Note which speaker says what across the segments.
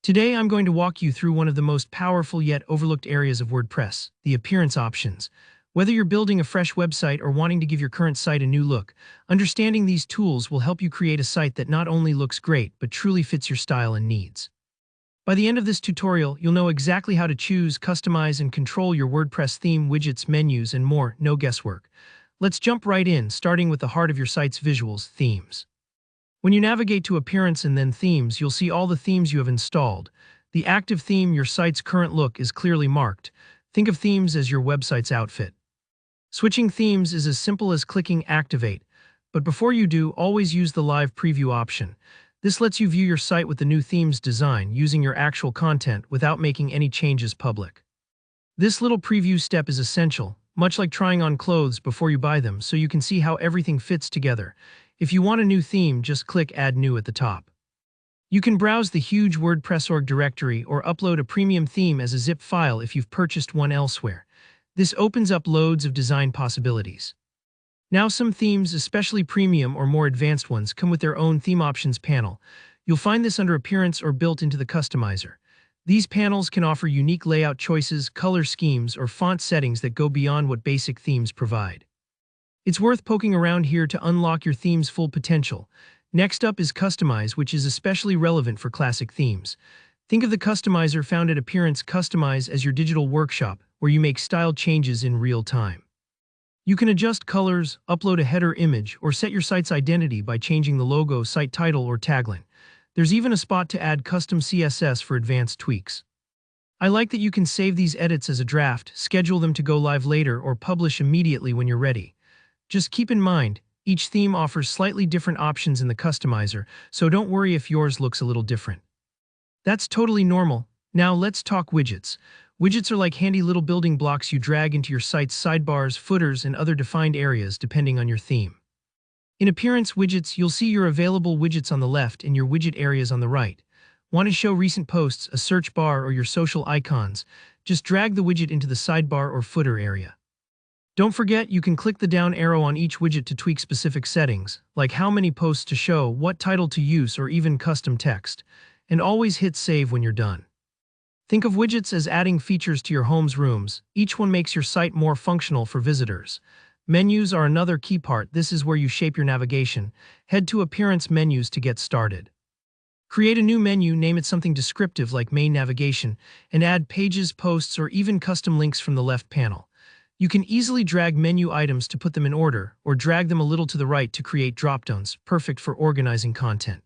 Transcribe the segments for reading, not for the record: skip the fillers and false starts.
Speaker 1: Today I'm going to walk you through one of the most powerful yet overlooked areas of WordPress, the appearance options. Whether you're building a fresh website or wanting to give your current site a new look, understanding these tools will help you create a site that not only looks great but truly fits your style and needs. By the end of this tutorial, you'll know exactly how to choose, customize, and control your WordPress theme, widgets, menus, and more, no guesswork. Let's jump right in, starting with the heart of your site's visuals, themes. When you navigate to Appearance and then Themes, you'll see all the themes you have installed. The active theme, your site's current look, is clearly marked. Think of themes as your website's outfit. Switching themes is as simple as clicking Activate, but before you do, always use the Live Preview option. This lets you view your site with the new theme's design, using your actual content without making any changes public. This little preview step is essential, much like trying on clothes before you buy them, so you can see how everything fits together. If you want a new theme, just click Add New at the top. You can browse the huge WordPress org directory or upload a premium theme as a zip file if you've purchased one elsewhere. This opens up loads of design possibilities. Now, some themes, especially premium or more advanced ones, come with their own theme options panel. You'll find this under Appearance or built into the customizer. These panels can offer unique layout choices, color schemes, or font settings that go beyond what basic themes provide. It's worth poking around here to unlock your theme's full potential. Next up is Customize, which is especially relevant for classic themes. Think of the customizer found at Appearance Customize as your digital workshop, where you make style changes in real time. You can adjust colors, upload a header image, or set your site's identity by changing the logo, site title, or tagline. There's even a spot to add custom CSS for advanced tweaks. I like that you can save these edits as a draft, schedule them to go live later, or publish immediately when you're ready. Just keep in mind, each theme offers slightly different options in the customizer, so don't worry if yours looks a little different. That's totally normal. Now let's talk widgets. Widgets are like handy little building blocks you drag into your site's sidebars, footers, and other defined areas depending on your theme. In Appearance widgets, you'll see your available widgets on the left and your widget areas on the right. Want to show recent posts, a search bar, or your social icons? Just drag the widget into the sidebar or footer area. Don't forget, you can click the down arrow on each widget to tweak specific settings, like how many posts to show, what title to use, or even custom text. And always hit Save when you're done. Think of widgets as adding features to your home's rooms. Each one makes your site more functional for visitors. Menus are another key part. This is where you shape your navigation. Head to Appearance Menus to get started. Create a new menu, name it something descriptive like Main Navigation, and add pages, posts, or even custom links from the left panel. You can easily drag menu items to put them in order, or drag them a little to the right to create dropdowns, perfect for organizing content.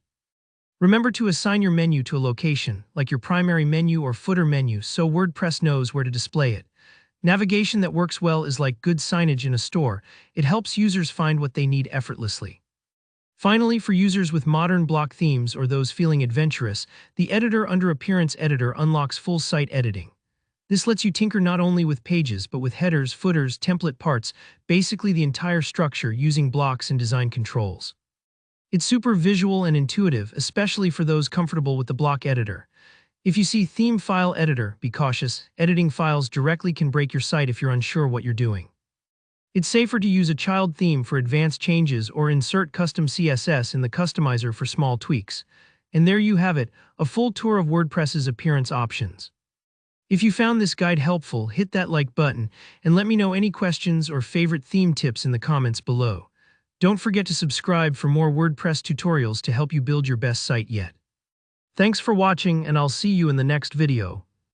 Speaker 1: Remember to assign your menu to a location, like your primary menu or footer menu, so WordPress knows where to display it. Navigation that works well is like good signage in a store. It helps users find what they need effortlessly. Finally, for users with modern block themes or those feeling adventurous, the editor under Appearance Editor unlocks full site editing. This lets you tinker not only with pages, but with headers, footers, template parts, basically the entire structure using blocks and design controls. It's super visual and intuitive, especially for those comfortable with the block editor. If you see Theme File Editor, be cautious. Editing files directly can break your site if you're unsure what you're doing. It's safer to use a child theme for advanced changes or insert custom CSS in the customizer for small tweaks. And there you have it, a full tour of WordPress's appearance options. If you found this guide helpful, hit that like button and let me know any questions or favorite theme tips in the comments below. Don't forget to subscribe for more WordPress tutorials to help you build your best site yet. Thanks for watching, and I'll see you in the next video.